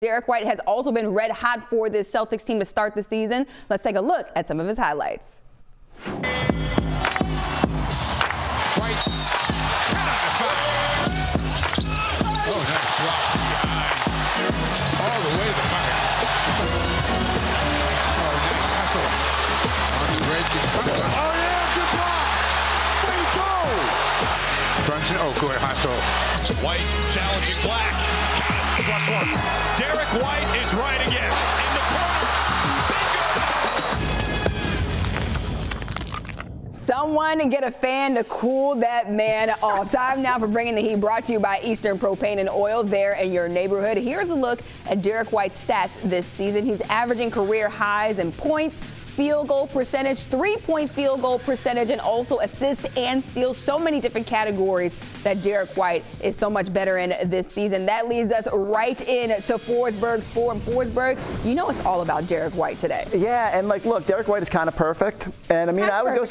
Derrick White has also been red hot for this Celtics team to start the season. Let's take a look at some of his highlights. White cannot define. Oh, nice drop behind. All the way behind. Oh, nice hustle. On the red. Oh, yeah, good block. Way to go. Brunson, oh, good hustle. White challenging Black. Got it. +1. Derrick White is right again. In the corner. Someone get a fan to cool that man off. Time now for Bringing the Heat, brought to you by Eastern Propane and Oil there in your neighborhood. Here's a look at Derrick White's stats this season. He's averaging career highs in points, field goal percentage, 3-point field goal percentage, and also assists and steals. So many different categories that Derrick White is so much better in this season. That leads us right in to Forsberg's form. Forsberg, you know it's all about Derrick White today. Yeah, and look, Derrick White is kind of perfect. And I mean, I would go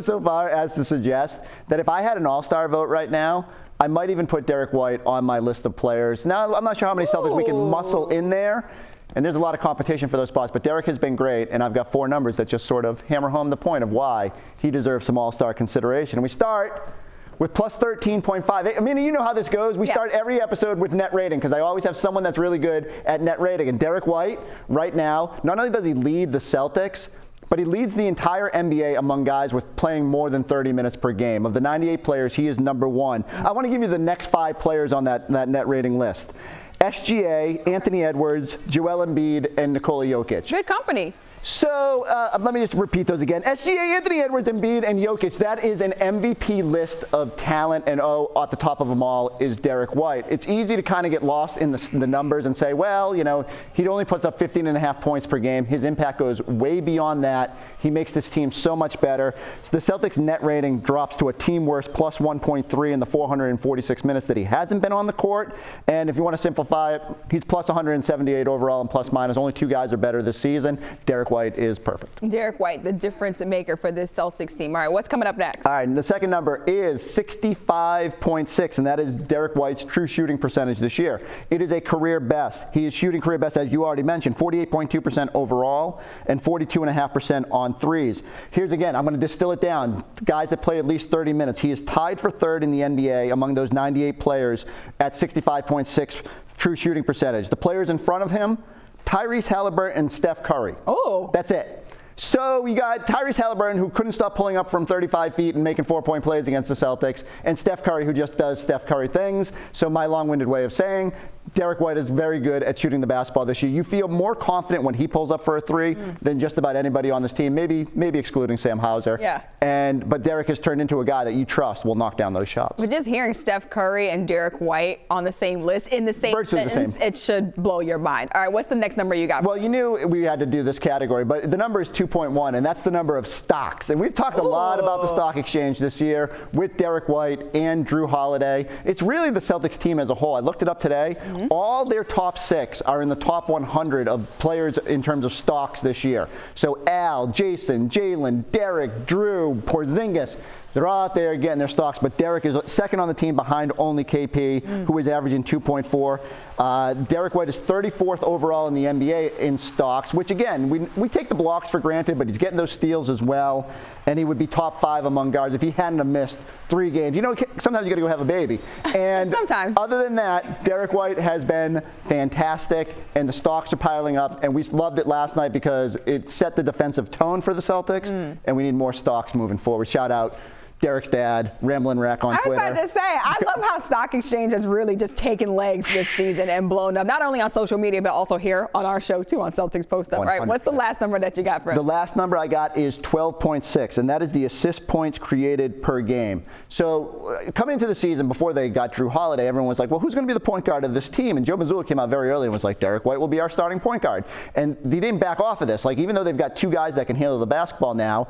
so far as to suggest that if I had an all-star vote right now, I might even put Derrick White on my list of players. Now, I'm not sure how many Celtics we can muscle in there. And there's a lot of competition for those spots, but Derrick has been great, and I've got 4 numbers that just sort of hammer home the point of why he deserves some all-star consideration. And we start with plus 13.5. I mean, you know how this goes. We start every episode with net rating because I always have someone that's really good at net rating. And Derrick White, right now, not only does he lead the Celtics, but he leads the entire NBA among guys with playing more than 30 minutes per game. Of the 98 players, he is number 1. I want to give you the next 5 players on that net rating list. SGA, Anthony Edwards, Joel Embiid, and Nikola Jokic. Good company. So let me just repeat those again. SGA, Anthony Edwards, Embiid, and Jokic. That is an MVP list of talent, and at the top of them all is Derrick White. It's easy to kind of get lost in the numbers and say, well, you know, he only puts up 15.5 points per game. His impact goes way beyond that. He makes this team so much better. So the Celtics net rating drops to a team worst plus 1.3 in the 446 minutes that he hasn't been on the court. And if you want to simplify it, he's plus 178 overall and plus minus. Only 2 guys are better this season. Derrick White is perfect. Derrick White, the difference maker for this Celtics team. All right, what's coming up next? All right, and the second number is 65.6, and that is Derrick White's true shooting percentage this year. It is a career best. He is shooting career best, as you already mentioned, 48.2% overall and 42.5% on threes. Here's again, I'm going to distill it down. Guys that play at least 30 minutes. He is tied for 3rd in the NBA among those 98 players at 65.6 true shooting percentage. The players in front of him, Tyrese Halliburton and Steph Curry. Oh. That's it. So you got Tyrese Halliburton, who couldn't stop pulling up from 35 feet and making 4-point plays against the Celtics, and Steph Curry, who just does Steph Curry things. So my long-winded way of saying, Derrick White is very good at shooting the basketball this year. You feel more confident when he pulls up for a 3 than just about anybody on this team, maybe excluding Sam Hauser. Yeah. But Derrick has turned into a guy that you trust will knock down those shots. But just hearing Steph Curry and Derrick White on the same list in the same sentence, it should blow your mind. All right, what's the next number you got? Well, you knew we had to do this category, but the number is 2.1, and that's the number of stocks. And we've talked a lot about the stock exchange this year with Derrick White and Drew Holiday. It's really the Celtics team as a whole. I looked it up today. All their top 6 are in the top 100 of players in terms of stocks this year. So Al, Jason, Jalen, Derek, Drew, Porzingis, they're all out there getting their stocks, but Derrick is second on the team behind only KP, who is averaging 2.4. Derrick White is 34th overall in the NBA in stocks, which again, we take the blocks for granted, but he's getting those steals as well, and he would be top 5 among guards if he hadn't have missed 3 games. You know, sometimes you got to go have a baby. And sometimes. Other than that, Derrick White has been fantastic, and the stocks are piling up, and we loved it last night because it set the defensive tone for the Celtics, and we need more stocks moving forward. Shout out Derrick's dad, Ramblin' Wreck on Twitter. I was about to say, I love how Stock Exchange has really just taken legs this season and blown up, not only on social media, but also here on our show, too, on Celtics Post Up. 100%. Right, what's the last number that you got for him? The last number I got is 12.6, and that is the assist points created per game. So coming into the season, before they got Drew Holiday, everyone was like, well, who's going to be the point guard of this team? And Joe Mazzulla came out very early and was like, Derrick White will be our starting point guard. And he didn't back off of this. Like, even though they've got 2 guys that can handle the basketball now,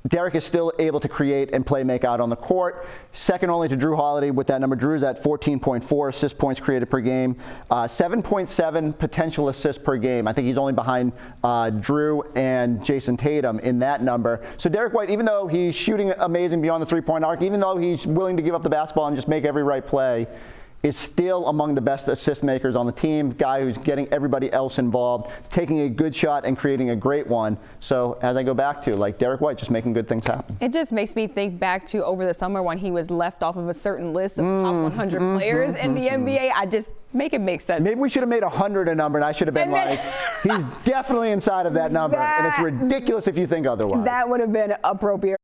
Derrick is still able to create and play make out on the court. Second only to Drew Holiday with that number. Drew's at 14.4 assist points created per game. 7.7 potential assists per game. I think he's only behind Drew and Jason Tatum in that number. So Derrick White, even though he's shooting amazing beyond the 3-point arc, even though he's willing to give up the basketball and just make every right play, is still among the best assist makers on the team, guy who's getting everybody else involved, taking a good shot and creating a great one. So as I go back to, like, Derrick White just making good things happen. It just makes me think back to over the summer when he was left off of a certain list of top 100 players in the NBA. I just make it make sense. Maybe we should have made 100 a number, and I should have been like, he's definitely inside of that number. And it's ridiculous if you think otherwise. That would have been appropriate.